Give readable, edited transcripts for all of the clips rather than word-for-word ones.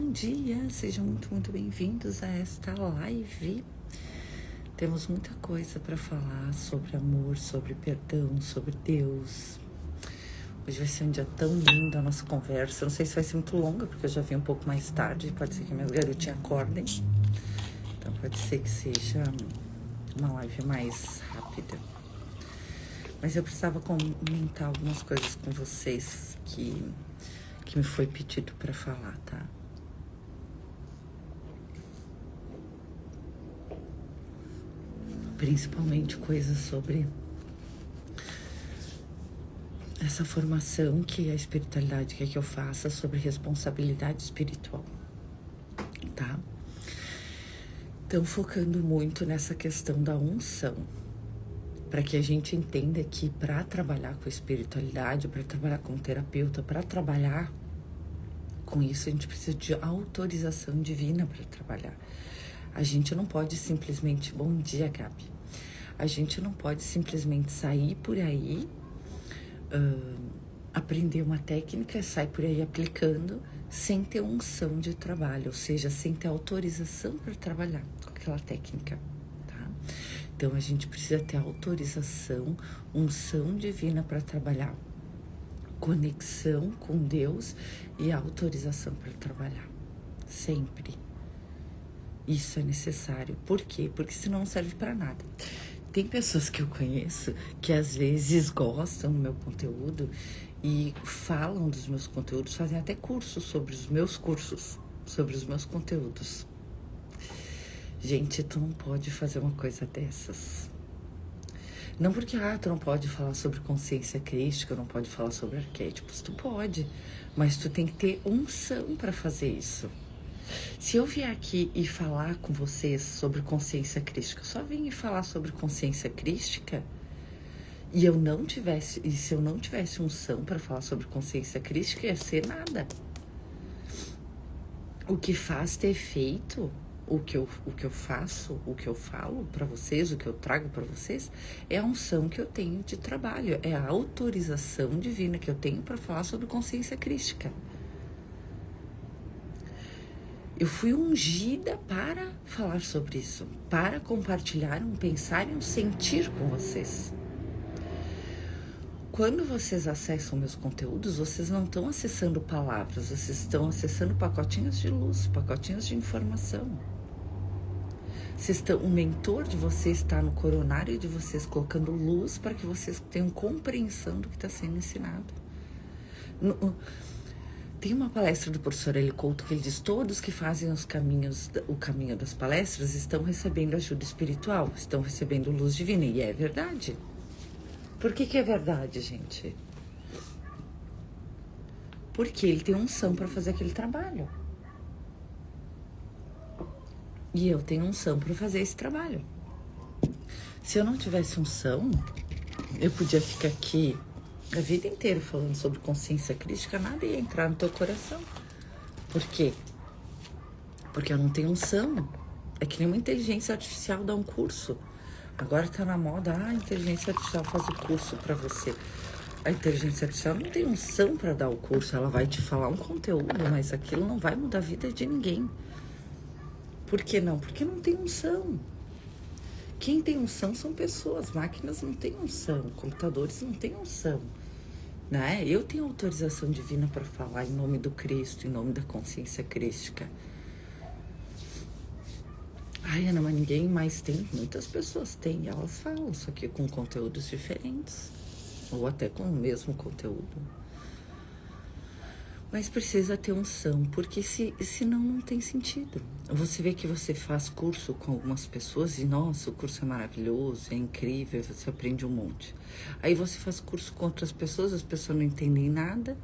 Bom dia, sejam muito bem-vindos a esta live. Temos muita coisa para falar sobre amor, sobre perdão, sobre Deus. Hoje vai ser um dia tão lindo a nossa conversa. Não sei se vai ser muito longa, porque eu já vim um pouco mais tarde. Pode ser que minhas garotinhas acordem. Então pode ser que seja uma live mais rápida. Mas eu precisava comentar algumas coisas com vocês que me foi pedido para falar, tá? Principalmente coisas sobre essa formação que a espiritualidade quer que eu faça sobre responsabilidade espiritual, tá? Então, focando muito nessa questão da unção, para que a gente entenda que para trabalhar com a espiritualidade, para trabalhar como terapeuta, para trabalhar com isso, a gente precisa de autorização divina para trabalhar. A gente não pode simplesmente... Bom dia, Gabi. A gente não pode simplesmente sair por aí, aprender uma técnica, sair por aí aplicando, sem ter unção de trabalho, ou seja, sem ter autorização para trabalhar com aquela técnica, tá? Então, a gente precisa ter autorização, unção divina para trabalhar, conexão com Deus e autorização para trabalhar, sempre. Isso é necessário. Por quê? Porque senão não serve para nada. Tem pessoas que eu conheço que às vezes gostam do meu conteúdo e falam dos meus conteúdos, fazem até cursos sobre os meus cursos, sobre os meus conteúdos. Gente, tu não pode fazer uma coisa dessas. Não porque, tu não pode falar sobre consciência crística, não pode falar sobre arquétipos. Tu pode, mas tu tem que ter unção para fazer isso. Se eu vier aqui e falar com vocês sobre consciência crística, só vim e falar sobre consciência crística, e se eu não tivesse unção para falar sobre consciência crística, ia ser nada. O que faz ter feito, o que eu faço, o que eu falo para vocês, o que eu trago para vocês, é a unção que eu tenho de trabalho, é a autorização divina que eu tenho para falar sobre consciência crística. Eu fui ungida para falar sobre isso, para compartilhar um pensar e um sentir com vocês. Quando vocês acessam meus conteúdos, vocês não estão acessando palavras, vocês estão acessando pacotinhos de luz, pacotinhos de informação. O mentor de vocês está no coronário de vocês, colocando luz para que vocês tenham compreensão do que está sendo ensinado. Tem uma palestra do professor Eli Couto que ele diz: todos que fazem o caminho das palestras estão recebendo ajuda espiritual, estão recebendo luz divina. E é verdade. Por que é verdade, gente? Porque ele tem unção para fazer aquele trabalho. E eu tenho unção para fazer esse trabalho. Se eu não tivesse unção, eu podia ficar aqui a vida inteira falando sobre consciência crística, nada ia entrar no teu coração. Por quê? Porque eu não tenho unção. É que nem uma inteligência artificial dá um curso. Agora tá na moda, a inteligência artificial faz o curso para você. A inteligência artificial não tem unção para dar o curso, ela vai te falar um conteúdo, mas aquilo não vai mudar a vida de ninguém. Por que não? Porque não tem unção. Quem tem unção são pessoas, máquinas não têm unção, computadores não têm unção, né? Eu tenho autorização divina para falar em nome do Cristo, em nome da consciência crística. Ai, Ana, mas ninguém mais tem? Muitas pessoas têm, elas falam, só que com conteúdos diferentes, ou até com o mesmo conteúdo. Mas precisa ter unção, porque senão não tem sentido. Você vê que você faz curso com algumas pessoas e, nossa, o curso é maravilhoso, é incrível, você aprende um monte. Aí você faz curso com outras pessoas, as pessoas não entendem nada,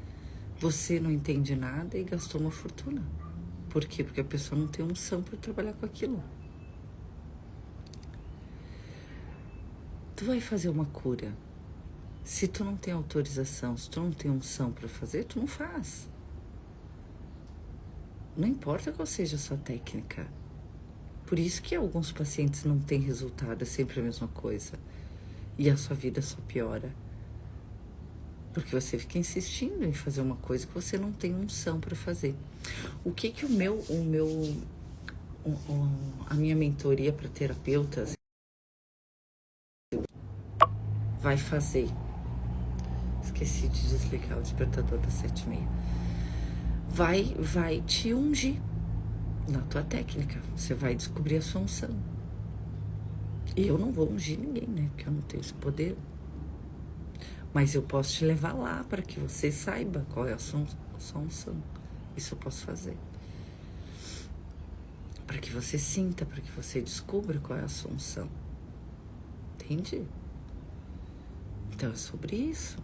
você não entende nada e gastou uma fortuna. Por quê? Porque a pessoa não tem unção para trabalhar com aquilo. Tu vai fazer uma cura. Se tu não tem autorização, se tu não tem unção para fazer, tu não faz. Não importa qual seja a sua técnica. Por isso que alguns pacientes não têm resultado, é sempre a mesma coisa. E a sua vida só piora. Porque você fica insistindo em fazer uma coisa que você não tem unção para fazer. O que que a minha mentoria para terapeutas vai fazer? Esqueci de desligar o despertador das 7h30. Vai te ungir na tua técnica. Você vai descobrir a sua unção. E eu não vou ungir ninguém, né? Porque eu não tenho esse poder. Mas eu posso te levar lá para que você saiba qual é a sua unção. Isso eu posso fazer. Para que você sinta, para que você descubra qual é a sua unção. Entende? Então é sobre isso.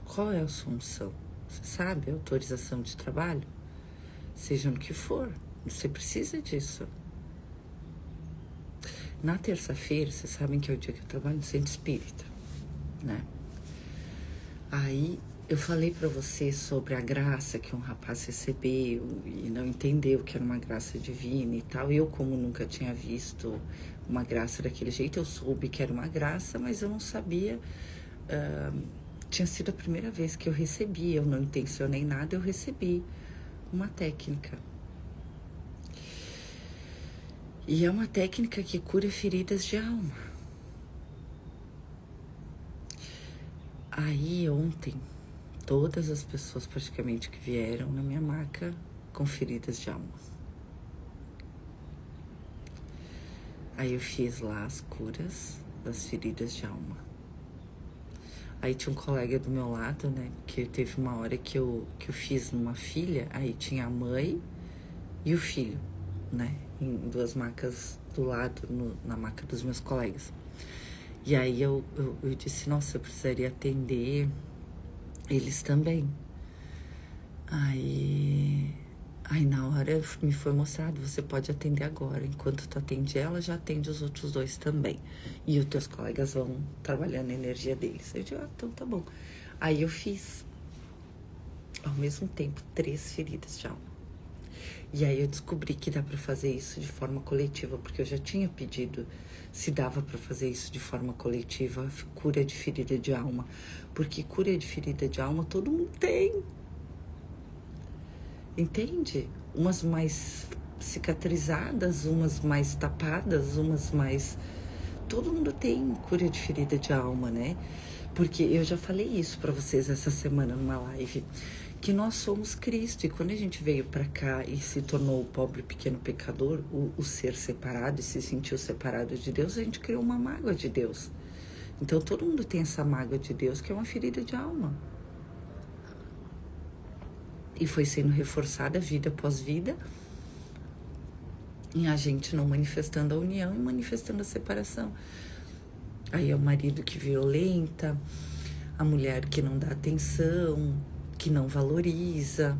Qual é a sua unção? Você sabe? Autorização de trabalho? Seja no que for. Você precisa disso. Na terça-feira, vocês sabem que é o dia que eu trabalho no centro espírita, né? Aí eu falei pra você sobre a graça que um rapaz recebeu e não entendeu que era uma graça divina e tal. Eu, como nunca tinha visto uma graça daquele jeito, eu soube que era uma graça, mas eu não sabia. Tinha sido a primeira vez que eu recebi, eu não intencionei nada, eu recebi uma técnica. E é uma técnica que cura feridas de alma. Aí ontem, todas as pessoas praticamente que vieram na minha maca com feridas de alma. Aí eu fiz lá as curas das feridas de alma. Aí tinha um colega do meu lado, né, que teve uma hora que eu fiz numa filha, aí tinha a mãe e o filho, né, em duas macas do lado, na maca dos meus colegas. E aí eu disse, nossa, eu precisaria atender eles também. Aí na hora me foi mostrado, você pode atender agora. Enquanto tu atende ela, já atende os outros dois também. E os teus colegas vão trabalhando a energia deles. Eu digo, então tá bom. Aí eu fiz, ao mesmo tempo, 3 feridas de alma. E aí eu descobri que dá pra fazer isso de forma coletiva, porque eu já tinha pedido se dava pra fazer isso de forma coletiva, cura de ferida de alma. Porque cura de ferida de alma todo mundo tem. Entende? Umas mais cicatrizadas, umas mais tapadas, umas mais... Todo mundo tem cura de ferida de alma, né? Porque eu já falei isso pra vocês essa semana numa live, que nós somos Cristo. E quando a gente veio pra cá e se tornou o pobre pequeno pecador, o ser separado e se sentiu separado de Deus, a gente criou uma mágoa de Deus. Então todo mundo tem essa mágoa de Deus, que é uma ferida de alma. E foi sendo reforçada vida após vida, e a gente não manifestando a união e manifestando a separação. Aí é o marido que violenta, a mulher que não dá atenção, que não valoriza,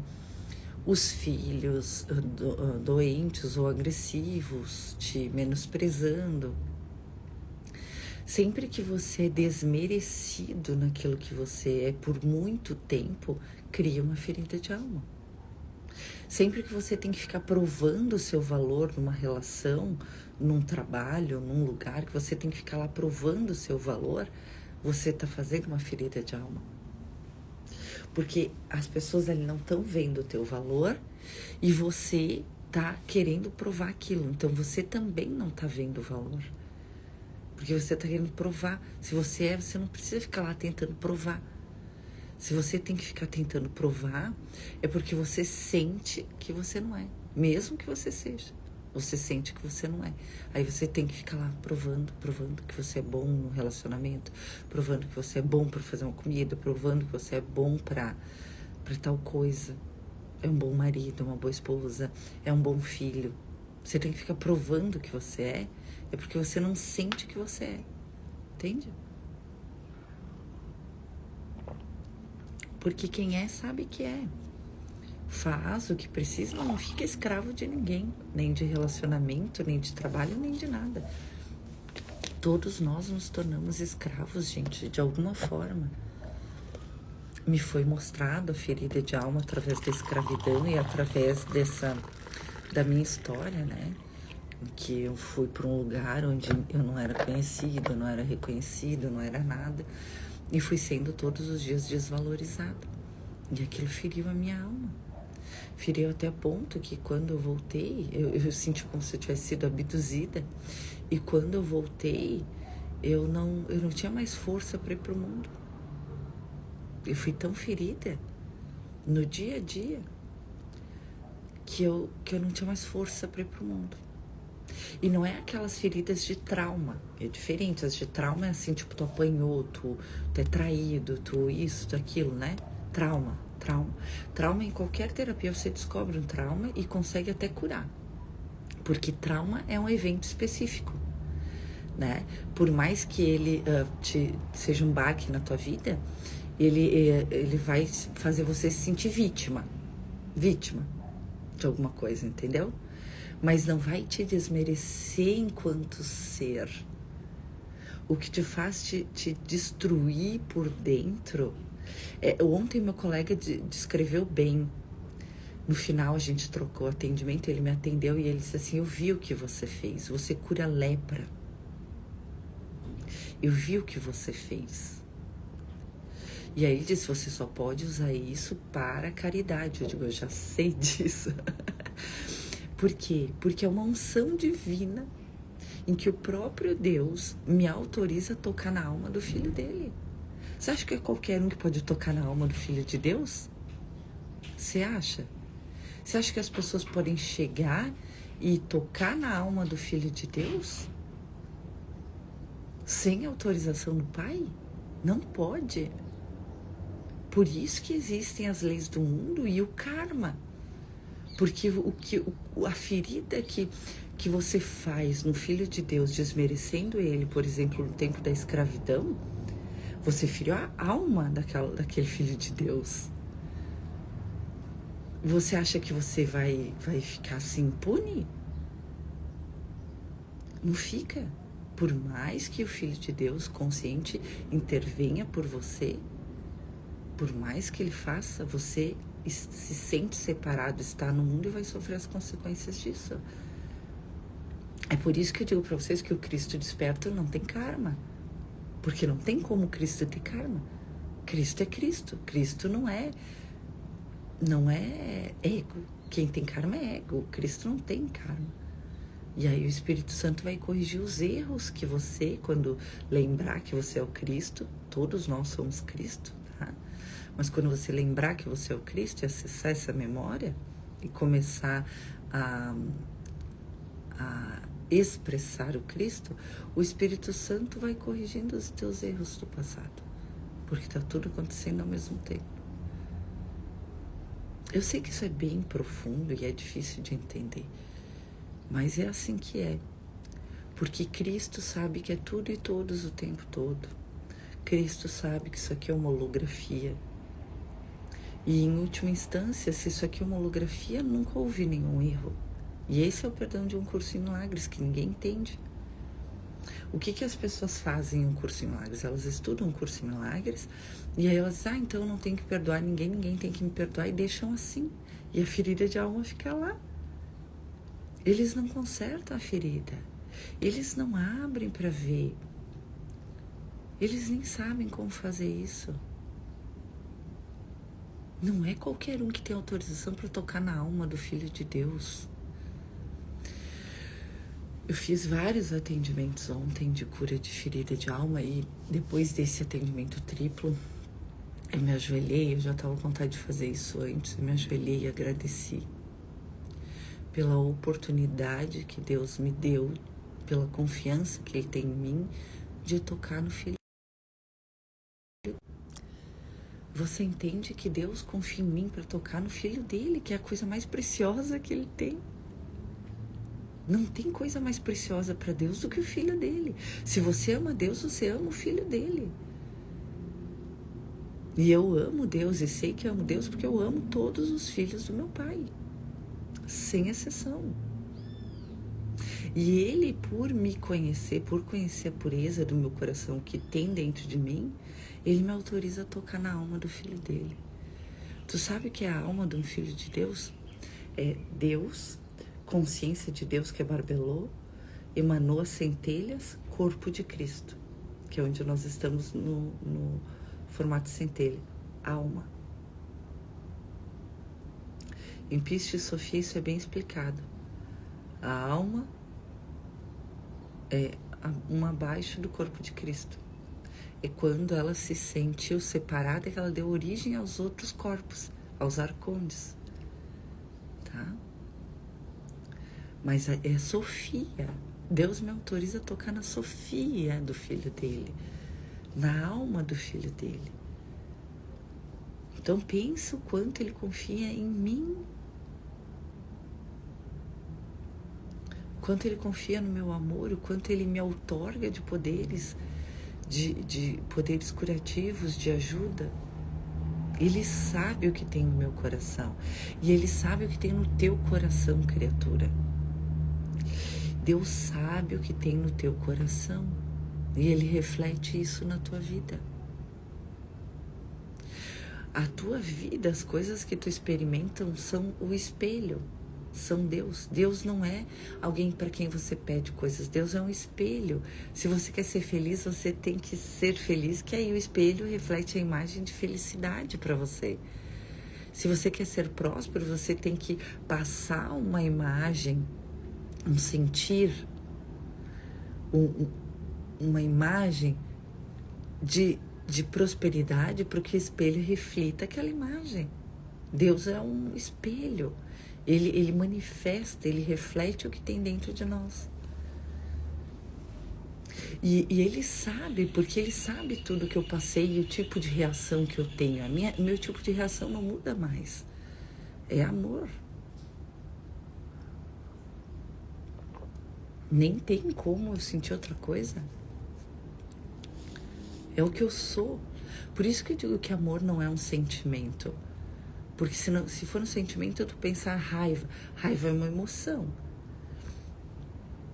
os filhos doentes ou agressivos, te menosprezando. Sempre que você é desmerecido naquilo que você é por muito tempo, cria uma ferida de alma. Sempre que você tem que ficar provando o seu valor numa relação, num trabalho, num lugar, que você tem que ficar lá provando o seu valor, você está fazendo uma ferida de alma. Porque as pessoas ali não estão vendo o teu valor e você está querendo provar aquilo. Então você também não está vendo o valor. Porque você está querendo provar. Se você é, você não precisa ficar lá tentando provar. Se você tem que ficar tentando provar, é porque você sente que você não é. Mesmo que você seja. Você sente que você não é. Aí você tem que ficar lá provando que você é bom no relacionamento, provando que você é bom para fazer uma comida, provando que você é bom para tal coisa. É um bom marido, uma boa esposa, é um bom filho. Você tem que ficar provando que você é porque você não sente que você é. Entende? Porque quem é, sabe que é. Faz o que precisa, não fica escravo de ninguém. Nem de relacionamento, nem de trabalho, nem de nada. Todos nós nos tornamos escravos, gente, de alguma forma. Me foi mostrado a ferida de alma através da escravidão e através da minha história, né? Que eu fui para um lugar onde eu não era conhecida, não era reconhecida, não era nada. E fui sendo todos os dias desvalorizada. E aquilo feriu a minha alma. Feriu até ponto que quando eu voltei, eu senti como se eu tivesse sido abduzida. E quando eu voltei, eu não tinha mais força para ir pro mundo. Eu fui tão ferida no dia a dia que eu não tinha mais força para ir pro mundo. E não é aquelas feridas de trauma, é diferente. As de trauma é assim, tipo, tu apanhou, tu é traído, tu isso, tu aquilo, né? Trauma. Trauma em qualquer terapia você descobre um trauma e consegue até curar. Porque trauma é um evento específico, né? Por mais que ele seja um baque na tua vida, ele vai fazer você se sentir vítima de alguma coisa, entendeu? Mas não vai te desmerecer enquanto ser. O que te faz te destruir por dentro. Ontem meu colega descreveu bem. No final a gente trocou atendimento, ele me atendeu e ele disse assim: eu vi o que você fez, você cura lepra. Eu vi o que você fez. E aí ele disse: você só pode usar isso para caridade. Eu digo: eu já sei disso. Por quê? Porque é uma unção divina em que o próprio Deus me autoriza a tocar na alma do filho dele. Você acha que é qualquer um que pode tocar na alma do filho de Deus? Você acha? Você acha que as pessoas podem chegar e tocar na alma do filho de Deus sem autorização do Pai? Não pode. Por isso que existem as leis do mundo e o karma. Porque a ferida que você faz no Filho de Deus, desmerecendo ele, por exemplo, no tempo da escravidão, você feriu a alma daquele Filho de Deus. Você acha que você vai ficar assim impune? Não fica. Por mais que o Filho de Deus consciente intervenha por você, por mais que ele faça, você se sente separado, está no mundo e vai sofrer as consequências disso. É por isso que eu digo para vocês que o Cristo desperto não tem karma. Porque não tem como Cristo ter karma. Cristo é Cristo. Cristo não é ego. Quem tem karma é ego. Cristo não tem karma. E aí o Espírito Santo vai corrigir os erros que você, quando lembrar que você é o Cristo, todos nós somos Cristo, tá? Mas quando você lembrar que você é o Cristo e acessar essa memória e começar a expressar o Cristo, o Espírito Santo vai corrigindo os teus erros do passado. Porque está tudo acontecendo ao mesmo tempo. Eu sei que isso é bem profundo e é difícil de entender. Mas é assim que é. Porque Cristo sabe que é tudo e todos o tempo todo. Cristo sabe que isso aqui é uma holografia. E em última instância, se isso aqui é uma holografia, nunca houve nenhum erro. E esse é o perdão de um curso em milagres, que ninguém entende. O que as pessoas fazem em um curso em milagres? Elas estudam um curso em milagres e aí elas dizem: então eu não tenho que perdoar ninguém, ninguém tem que me perdoar, e deixam assim. E a ferida de alma fica lá. Eles não consertam a ferida. Eles não abrem para ver. Eles nem sabem como fazer isso. Não é qualquer um que tem autorização para tocar na alma do Filho de Deus. Eu fiz vários atendimentos ontem de cura de ferida de alma e depois desse atendimento triplo, eu me ajoelhei, eu já estava com vontade de fazer isso antes, eu me ajoelhei e agradeci pela oportunidade que Deus me deu, pela confiança que Ele tem em mim de tocar no Filho. Você entende que Deus confia em mim para tocar no Filho dele, que é a coisa mais preciosa que Ele tem? Não tem coisa mais preciosa para Deus do que o Filho dele. Se você ama Deus, você ama o Filho dele. E eu amo Deus e sei que amo Deus porque eu amo todos os filhos do meu Pai, sem exceção. E Ele, por me conhecer, por conhecer a pureza do meu coração que tem dentro de mim, Ele me autoriza a tocar na alma do Filho dele. Tu sabe o que é a alma de um Filho de Deus? É Deus, consciência de Deus que é barbelô, emanou as centelhas, corpo de Cristo, que é onde nós estamos no formato de centelha. Alma. Em Pista e Sofia isso é bem explicado. A alma é uma abaixo do corpo de Cristo. É quando ela se sentiu separada que ela deu origem aos outros corpos, aos arcondes. Tá? Mas é Sofia. Deus me autoriza a tocar na Sofia do filho dele, na alma do filho dele. Então pensa o quanto ele confia em mim, o quanto ele confia no meu amor, o quanto ele me outorga de poderes, de poderes curativos, de ajuda. Ele sabe o que tem no meu coração. E ele sabe o que tem no teu coração, criatura. Deus sabe o que tem no teu coração. E ele reflete isso na tua vida. A tua vida, as coisas que tu experimentam são o espelho. São Deus. Deus não é alguém para quem você pede coisas. Deus é um espelho. Se você quer ser feliz, você tem que ser feliz, que aí o espelho reflete a imagem de felicidade para você. Se você quer ser próspero, você tem que passar uma imagem, um sentir, uma imagem de prosperidade para que o espelho reflita aquela imagem. Deus é um espelho. Ele manifesta, ele reflete o que tem dentro de nós. E ele sabe, porque ele sabe tudo que eu passei e o tipo de reação que eu tenho. Meu tipo de reação não muda mais. É amor. Nem tem como eu sentir outra coisa. É o que eu sou. Por isso que eu digo que amor não é um sentimento. Porque se for um sentimento, tu pensa raiva. Raiva é uma emoção.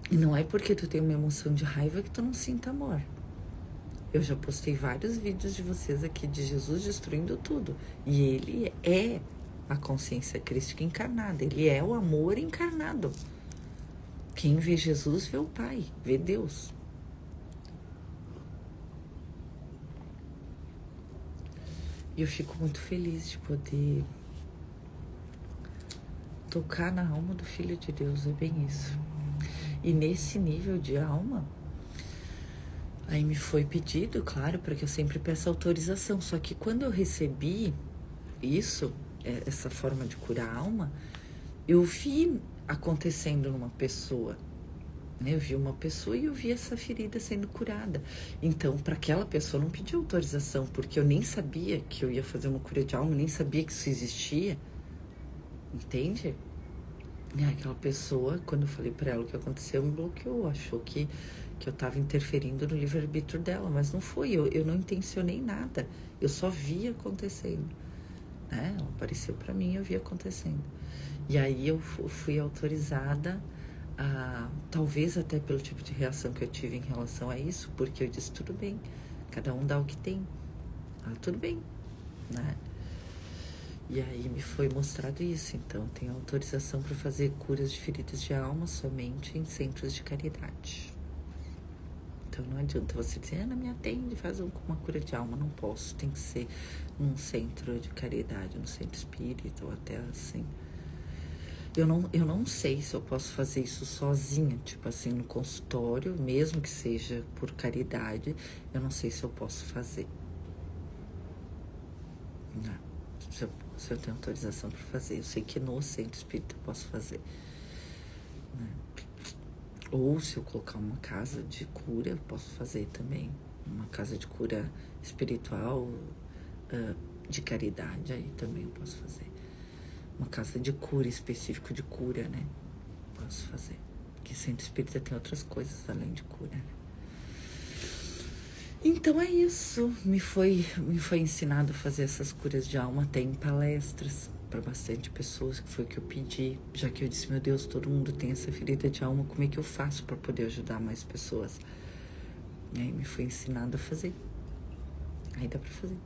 E não é porque tu tem uma emoção de raiva que tu não sinta amor. Eu já postei vários vídeos de vocês aqui de Jesus destruindo tudo. E ele é a consciência crística encarnada. Ele é o amor encarnado. Quem vê Jesus vê o Pai, vê Deus. E eu fico muito feliz de poder tocar na alma do Filho de Deus, é bem isso. E nesse nível de alma, aí me foi pedido, claro, para que eu sempre peça autorização. Só que quando eu recebi isso, essa forma de curar a alma, eu vi acontecendo numa pessoa. Eu vi uma pessoa e eu vi essa ferida sendo curada. Então, para aquela pessoa não pedi autorização, porque eu nem sabia que eu ia fazer uma cura de alma, nem sabia que isso existia. Entende? E aquela pessoa, quando eu falei para ela o que aconteceu, me bloqueou. Achou que eu estava interferindo no livre-arbítrio dela, mas não foi. Eu não intencionei nada. Eu só vi acontecendo. Né? Ela apareceu para mim e eu vi acontecendo. E aí eu fui autorizada talvez até pelo tipo de reação que eu tive em relação a isso, porque eu disse, tudo bem, cada um dá o que tem, tudo bem, né? E aí me foi mostrado isso, então tenho autorização para fazer curas de feridas de alma somente em centros de caridade. Então não adianta você dizer, Ana, me atende, faz uma cura de alma, não posso, tem que ser num centro de caridade, no centro espírita ou até assim. Eu não sei se eu posso fazer isso sozinha, tipo assim, no consultório, mesmo que seja por caridade, eu não sei se eu posso fazer. Não, se eu tenho autorização para fazer. Eu sei que no centro espírita eu posso fazer. Né? Ou se eu colocar uma casa de cura, eu posso fazer também. Uma casa de cura espiritual, de caridade, aí também eu posso fazer. Uma casa de cura, específico de cura, né? Posso fazer. Porque centro espírita tem outras coisas além de cura, né? Então é isso. Me foi ensinado a fazer essas curas de alma até em palestras para bastante pessoas, que foi o que eu pedi. Já que eu disse, meu Deus, todo mundo tem essa ferida de alma, como é que eu faço para poder ajudar mais pessoas? E aí me foi ensinado a fazer. Aí dá para fazer.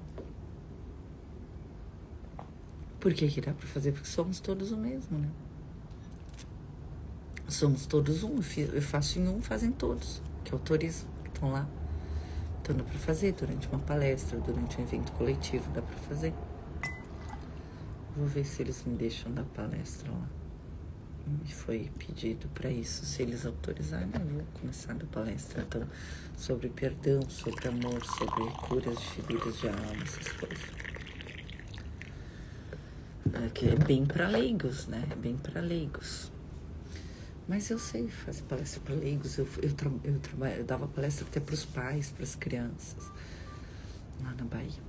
Por que dá para fazer? Porque somos todos o mesmo, né? Somos todos um. Eu faço em um, fazem todos. Que autorizam, que estão lá. Então dá pra fazer durante uma palestra, durante um evento coletivo, dá pra fazer. Vou ver se eles me deixam dar palestra lá. Me foi pedido para isso, se eles autorizarem, eu vou começar a dar palestra, então, sobre perdão, sobre amor, sobre curas de feridas de alma, essas coisas. Que é bem para leigos, né? É bem para leigos. Mas eu sei fazer palestra para leigos, eu dava palestra até para os pais, para as crianças, lá na Bahia.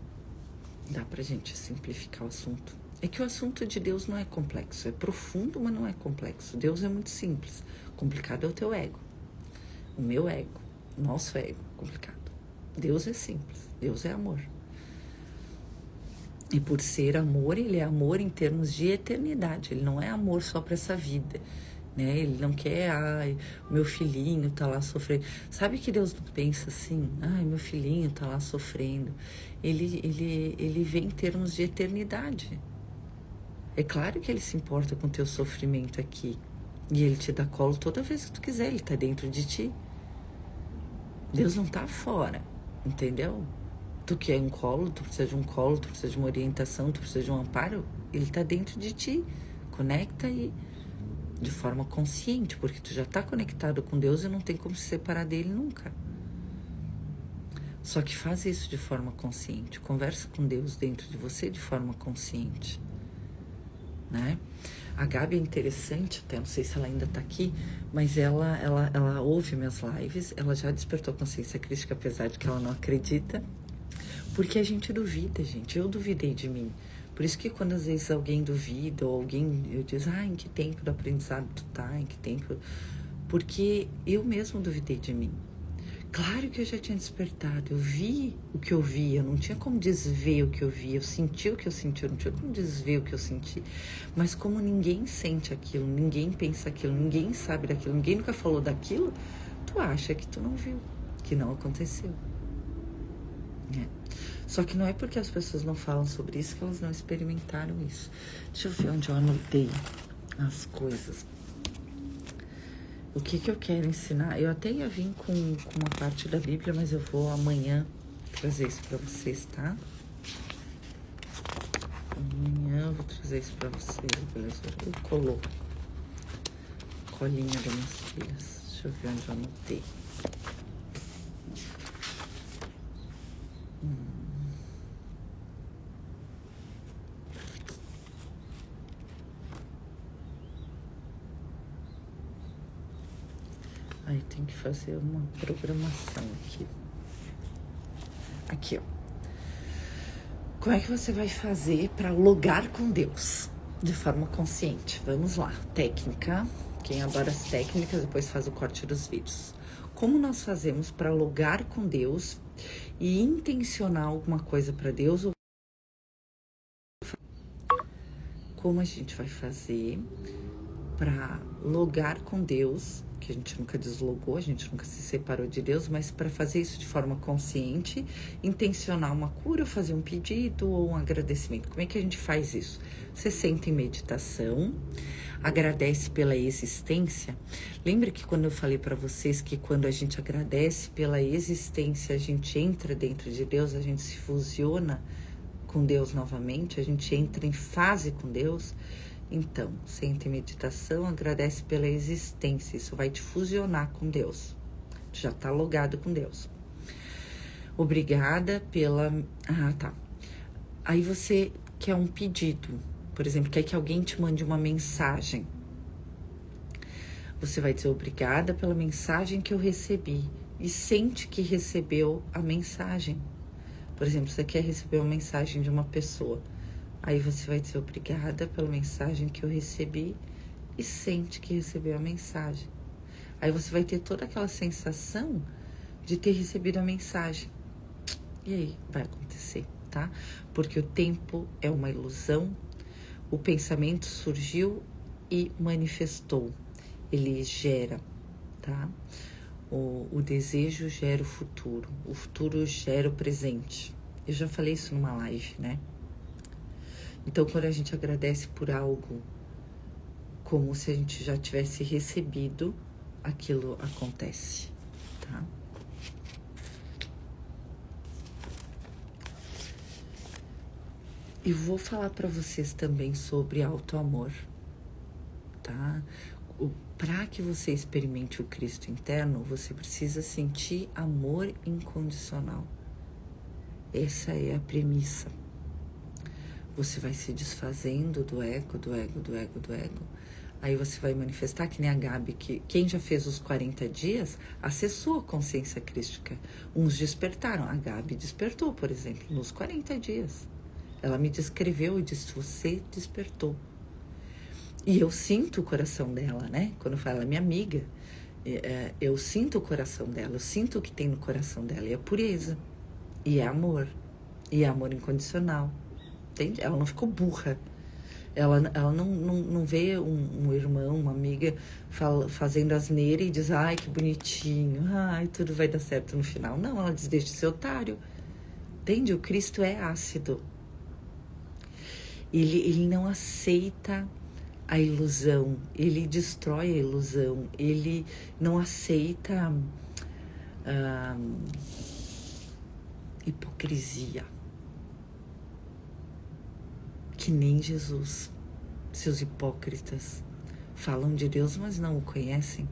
Dá pra gente simplificar o assunto. É que o assunto de Deus não é complexo, é profundo, mas não é complexo. Deus é muito simples. Complicado é o teu ego, o meu ego, o nosso ego, complicado. Deus é simples, Deus é amor. E por ser amor, ele é amor em termos de eternidade, ele não é amor só para essa vida, né? Ele não quer, ai, meu filhinho tá lá sofrendo. Sabe que Deus não pensa assim, ai, meu filhinho tá lá sofrendo. Ele vê em termos de eternidade. É claro que ele se importa com o teu sofrimento aqui. E ele te dá colo toda vez que tu quiser, ele tá dentro de ti. Deus não tá fora, entendeu? Tu quer um colo, tu precisa de um colo, tu precisa de uma orientação, tu precisa de um amparo, ele tá dentro de ti. Conecta aí de forma consciente, porque tu já tá conectado com Deus e não tem como se separar dele nunca. Só que faz isso de forma consciente, conversa com Deus dentro de você de forma consciente, né? A Gabi é interessante, até não sei se ela ainda tá aqui, mas ela ouve minhas lives, ela já despertou consciência crítica, apesar de que ela não acredita, porque a gente duvida, gente. Eu duvidei de mim. Por isso que quando às vezes alguém duvida, ou alguém, eu diz, em que tempo do aprendizado tu tá, em que tempo... Porque eu mesmo duvidei de mim. Claro que eu já tinha despertado, eu vi o que eu vi, eu não tinha como desver o que eu vi, eu senti o que eu senti, eu não tinha como desver o que eu senti. Mas como ninguém sente aquilo, ninguém pensa aquilo, ninguém sabe daquilo, ninguém nunca falou daquilo, tu acha que tu não viu, que não aconteceu. Só que não é porque as pessoas não falam sobre isso que elas não experimentaram isso. Deixa eu ver onde eu anotei as coisas. O que eu quero ensinar? Eu até ia vir com uma parte da Bíblia, mas eu vou amanhã trazer isso pra vocês, tá? Amanhã eu vou trazer isso pra vocês, beleza? Eu colou colinha das minhas filhas. Deixa eu ver onde eu anotei. Aí tem que fazer uma programação aqui. Aqui, ó. Como é que você vai fazer para logar com Deus de forma consciente? Vamos lá. Técnica. Quem adora as técnicas, depois faz o corte dos vídeos. Como nós fazemos para logar com Deus e intencionar alguma coisa para Deus? Como a gente vai fazer para logar com Deus, que a gente nunca deslogou, a gente nunca se separou de Deus, mas para fazer isso de forma consciente, intencionar uma cura, fazer um pedido ou um agradecimento. Como é que a gente faz isso? Você senta em meditação, agradece pela existência. Lembra que quando eu falei para vocês que quando a gente agradece pela existência, a gente entra dentro de Deus, a gente se fusiona com Deus novamente, a gente entra em fase com Deus? Então, senta em meditação, agradece pela existência. Isso vai te fusionar com Deus. Tu já tá logado com Deus. Obrigada pela... tá. Aí você quer um pedido. Por exemplo, quer que alguém te mande uma mensagem. Você vai dizer obrigada pela mensagem que eu recebi. E sente que recebeu a mensagem. Por exemplo, você quer receber uma mensagem de uma pessoa. Aí você vai dizer obrigada pela mensagem que eu recebi e sente que recebeu a mensagem. Aí você vai ter toda aquela sensação de ter recebido a mensagem. E aí vai acontecer, tá? Porque o tempo é uma ilusão, o pensamento surgiu e manifestou. Ele gera, tá? O desejo gera o futuro gera o presente. Eu já falei isso numa live, né? Então, quando a gente agradece por algo, como se a gente já tivesse recebido, aquilo acontece, tá? E vou falar para vocês também sobre auto-amor, tá? Para que você experimente o Cristo interno, você precisa sentir amor incondicional. Essa é a premissa. Você vai se desfazendo do ego, do ego, do ego, do ego. Aí você vai manifestar, que nem a Gabi, que quem já fez os 40 dias, acessou a consciência crística. Uns despertaram. A Gabi despertou, por exemplo, nos 40 dias. Ela me descreveu e disse, você despertou. E eu sinto o coração dela, né? Quando fala minha amiga, eu sinto o coração dela, eu sinto o que tem no coração dela. E é pureza, e é amor, e é amor incondicional. Entende? Ela não ficou burra. Ela não vê um irmão, uma amiga fazendo asneira e diz, ai, que bonitinho, ai, tudo vai dar certo no final. Não, ela diz, deixa de ser otário. Entende? O Cristo é ácido. Ele não aceita a ilusão, ele destrói a ilusão, ele não aceita hipocrisia. Que nem Jesus. Seus hipócritas falam de Deus, mas não o conhecem.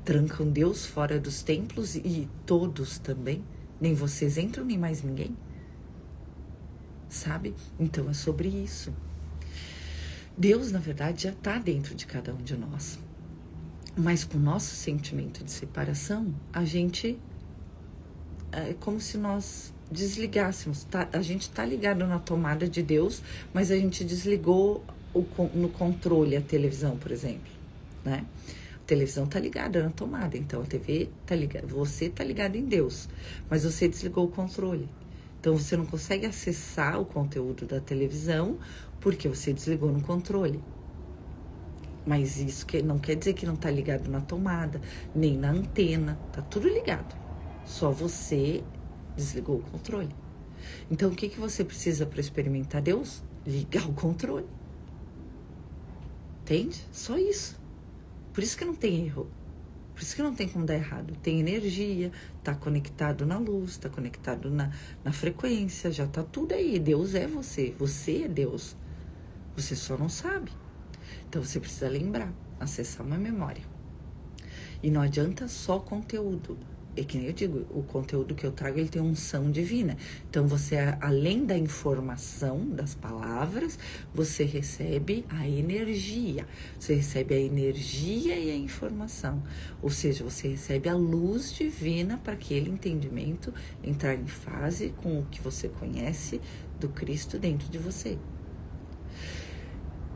Trancam Deus fora dos templos e todos também. Nem vocês entram, nem mais ninguém. Sabe? Então é sobre isso. Deus, na verdade, já está dentro de cada um de nós. Mas com o nosso sentimento de separação, a gente... É como se nós desligássemos. A gente está ligado na tomada de Deus, mas a gente desligou no controle a televisão, por exemplo, né? A televisão está ligada na tomada, então a TV está ligada, você está ligado em Deus, mas você desligou o controle. Então você não consegue acessar o conteúdo da televisão porque você desligou no controle. Mas isso não quer dizer que não está ligado na tomada, nem na antena, tá tudo ligado. Só você desligou o controle. Então o que você precisa para experimentar Deus? Ligar o controle. Entende? Só isso. Por isso que não tem erro. Por isso que não tem como dar errado. Tem energia, tá conectado na luz, tá conectado na frequência, já tá tudo aí. Deus é você, você é Deus. Você só não sabe. Então você precisa lembrar, acessar uma memória. E não adianta só conteúdo. É que nem eu digo, o conteúdo que eu trago, ele tem unção divina. Então, você, além da informação, das palavras, você recebe a energia. Você recebe a energia e a informação. Ou seja, você recebe a luz divina para aquele entendimento entrar em fase com o que você conhece do Cristo dentro de você.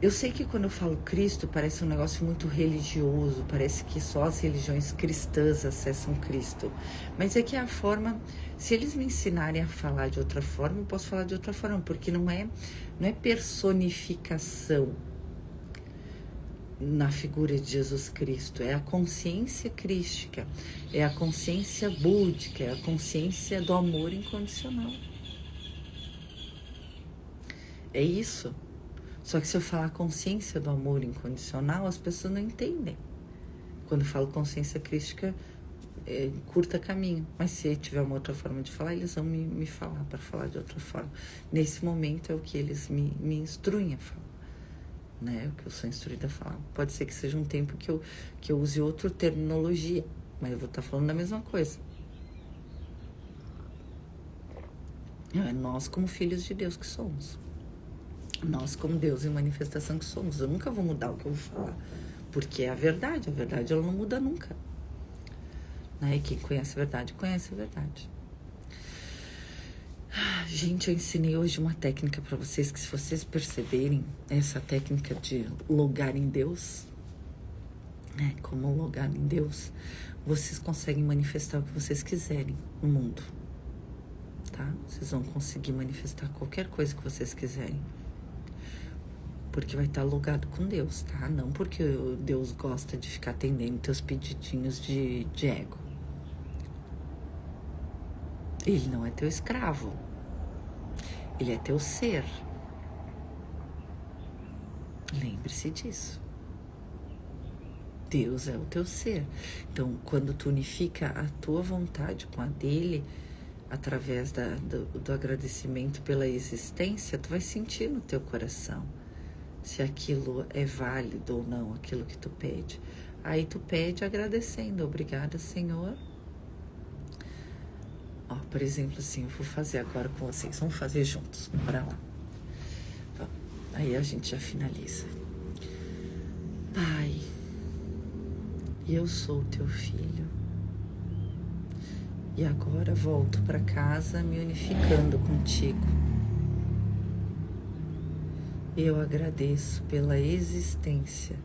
Eu sei que quando eu falo Cristo parece um negócio muito religioso, parece que só as religiões cristãs acessam Cristo. Mas é que é a forma, se eles me ensinarem a falar de outra forma, eu posso falar de outra forma, porque não é personificação na figura de Jesus Cristo, é a consciência crística, é a consciência búdica, é a consciência do amor incondicional. É isso. Só que se eu falar consciência do amor incondicional, as pessoas não entendem. Quando eu falo consciência crística, curta caminho. Mas se tiver uma outra forma de falar, eles vão me falar para falar de outra forma. Nesse momento é o que eles me instruem a falar. Né? O que eu sou instruída a falar. Pode ser que seja um tempo que eu use outra terminologia, mas eu vou estar falando da mesma coisa. É nós como filhos de Deus que somos. Nós como Deus em manifestação que somos. Eu nunca vou mudar o que eu vou falar, porque é a verdade ela não muda nunca, né? E quem conhece a verdade, conhece a verdade. Gente, eu ensinei hoje uma técnica para vocês, que se vocês perceberem, essa técnica de logar em Deus, né? Como logar em Deus, vocês conseguem manifestar o que vocês quiserem no mundo, tá? Vocês vão conseguir manifestar qualquer coisa que vocês quiserem. Porque vai estar logado com Deus, tá? Não porque Deus gosta de ficar atendendo teus pedidinhos de ego. Ele não é teu escravo. Ele é teu ser. Lembre-se disso. Deus é o teu ser. Então, quando tu unifica a tua vontade com a dele, através do agradecimento pela existência, tu vai sentir no teu coração se aquilo é válido ou não, aquilo que tu pede. Aí tu pede agradecendo, obrigada, Senhor. Ó, por exemplo, assim, eu vou fazer agora com vocês, vamos fazer juntos, bora lá. Aí a gente já finaliza. Pai, eu sou teu filho. E agora volto para casa me unificando contigo. Eu agradeço pela existência,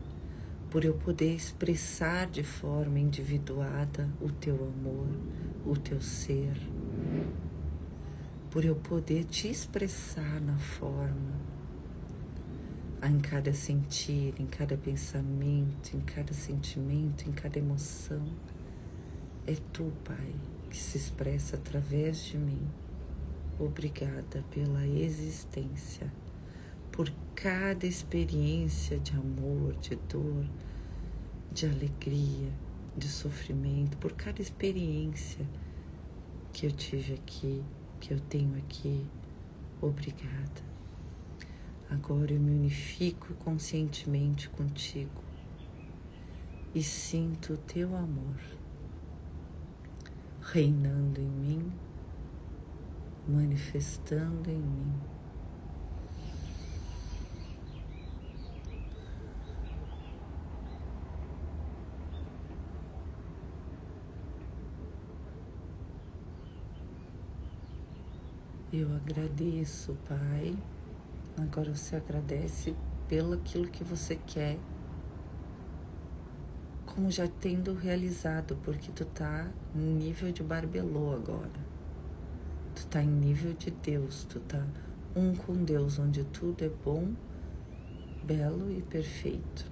por eu poder expressar de forma individuada o teu amor, o teu ser, por eu poder te expressar na forma, em cada sentir, em cada pensamento, em cada sentimento, em cada emoção. É tu, Pai, que se expressa através de mim. Obrigada pela existência, por cada experiência de amor, de dor, de alegria, de sofrimento, por cada experiência que eu tive aqui, que eu tenho aqui. Obrigada. Agora eu me unifico conscientemente contigo e sinto o teu amor reinando em mim, manifestando em mim. Eu agradeço, Pai. Agora você agradece pelo aquilo que você quer, como já tendo realizado, porque tu tá em nível de barbelô agora. Tu tá em nível de Deus, tu tá um com Deus, onde tudo é bom, belo e perfeito.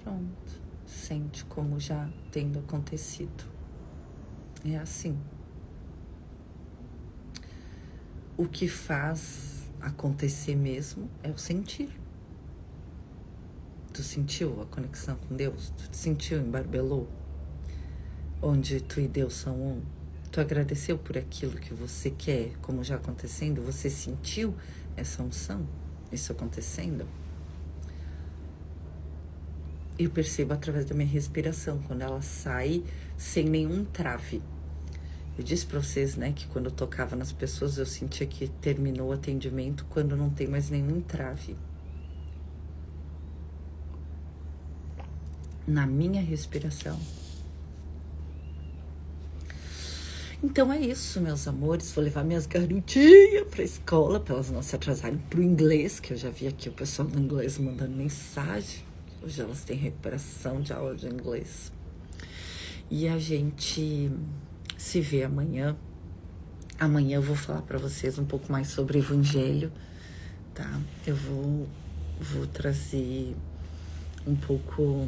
Pronto, sente como já tendo acontecido. É assim. O que faz acontecer mesmo é o sentir. Tu sentiu a conexão com Deus? Tu te sentiu em Barbelô? Onde tu e Deus são um? Tu agradeceu por aquilo que você quer, como já acontecendo? Você sentiu essa unção? Isso acontecendo? Eu percebo através da minha respiração, quando ela sai sem nenhum trave. Eu disse para vocês, né, que quando eu tocava nas pessoas, eu sentia que terminou o atendimento quando não tem mais nenhum entrave. Na minha respiração. Então é isso, meus amores. Vou levar minhas garotinhas pra escola, pra elas não se atrasarem pro inglês, que eu já vi aqui o pessoal do inglês mandando mensagem. Hoje elas têm recuperação de aula de inglês. E a gente se vê amanhã. Amanhã eu vou falar para vocês um pouco mais sobre o Evangelho, tá? Eu vou trazer um pouco...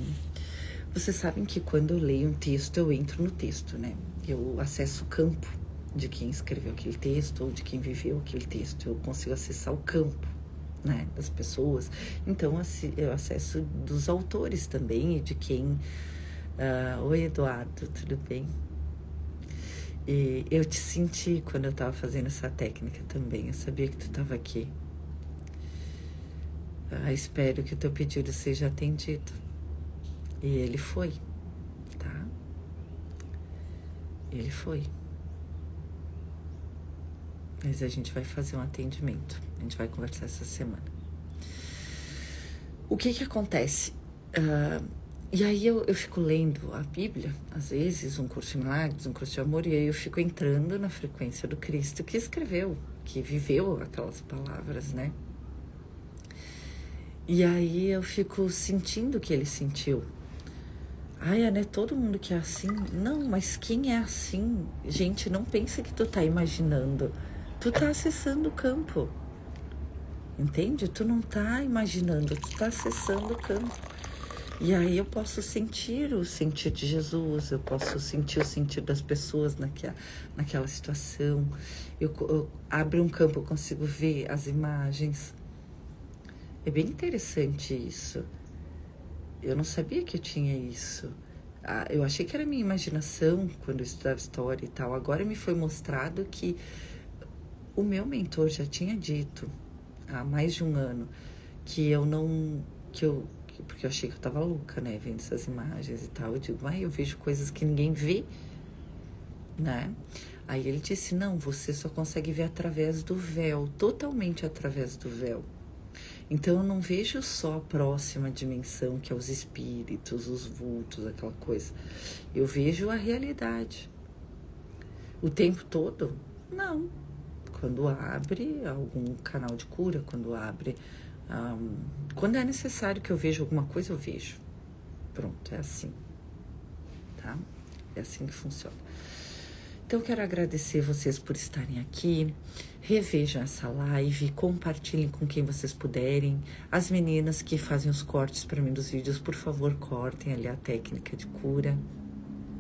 Vocês sabem que quando eu leio um texto, eu entro no texto, né? Eu acesso o campo de quem escreveu aquele texto ou de quem viveu aquele texto. Eu consigo acessar o campo, né, das pessoas. Então, eu acesso dos autores também e de quem... Oi, Eduardo, tudo bem? E eu te senti quando eu estava fazendo essa técnica também. Eu sabia que tu estava aqui. Espero que o teu pedido seja atendido. E ele foi, tá? Ele foi. Mas a gente vai fazer um atendimento. A gente vai conversar essa semana. O que acontece? E aí eu fico lendo a Bíblia, às vezes, um curso de milagres, um curso de amor, e aí eu fico entrando na frequência do Cristo que escreveu, que viveu aquelas palavras, né? E aí eu fico sentindo o que ele sentiu. Ai, né? Todo mundo que é assim. Não, mas quem é assim? Gente, não pensa que tu tá imaginando. Tu tá acessando o campo. Entende? Tu não tá imaginando, tu tá acessando o campo. E aí eu posso sentir o sentir de Jesus, eu posso sentir o sentir das pessoas naquela situação. Eu abro um campo, eu consigo ver as imagens. É bem interessante isso. Eu não sabia que eu tinha isso. Eu achei que era minha imaginação quando eu estudava história e tal. Agora me foi mostrado que o meu mentor já tinha dito há mais de um ano que eu não... porque eu achei que eu tava louca, né? Vendo essas imagens e tal. Eu digo, eu vejo coisas que ninguém vê, né? Aí ele disse, não, você só consegue ver através do véu, totalmente através do véu. Então eu não vejo só a próxima dimensão, que é os espíritos, os vultos, aquela coisa. Eu vejo a realidade. O tempo todo? Não. Quando abre algum canal de cura, quando abre... quando é necessário que eu veja alguma coisa, eu vejo. Pronto, é assim. Tá? É assim que funciona. Então, quero agradecer vocês por estarem aqui. Revejam essa live, compartilhem com quem vocês puderem. As meninas que fazem os cortes para mim dos vídeos, por favor, cortem ali a técnica de cura.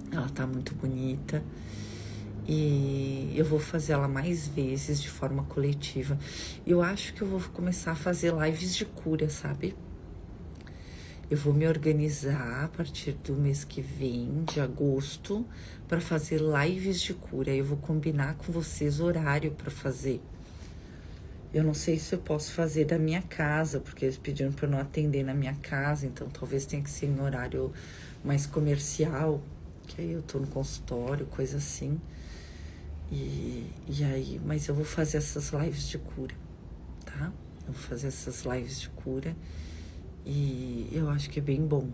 Ela tá muito bonita. E eu vou fazer ela mais vezes de forma coletiva. Eu acho que eu vou começar a fazer lives de cura, sabe? Eu vou me organizar a partir do mês que vem, de agosto, para fazer lives de cura. Eu vou combinar com vocês horário para fazer. Eu não sei se eu posso fazer da minha casa, porque eles pediram para eu não atender na minha casa, então talvez tenha que ser em horário mais comercial, que aí eu tô no consultório, coisa assim. E aí, mas eu vou fazer essas lives de cura, tá? Eu vou fazer essas lives de cura e eu acho que é bem bom,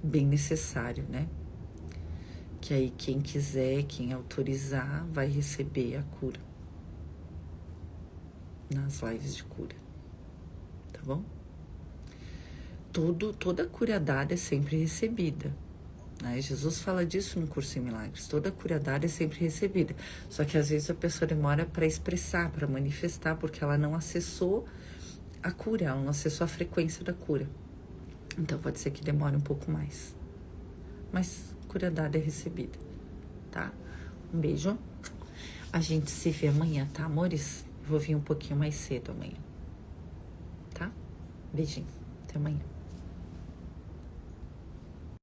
bem necessário, né? Que aí quem quiser, quem autorizar, vai receber a cura nas lives de cura, tá bom? Toda cura dada é sempre recebida. Né? Jesus fala disso no Curso em Milagres. Toda cura dada é sempre recebida. Só que às vezes a pessoa demora para expressar, para manifestar, porque ela não acessou a cura, ela não acessou a frequência da cura. Então pode ser que demore um pouco mais. Mas cura dada é recebida, tá? Um beijo. A gente se vê amanhã, tá, amores? Vou vir um pouquinho mais cedo amanhã, tá? Beijinho. Até amanhã.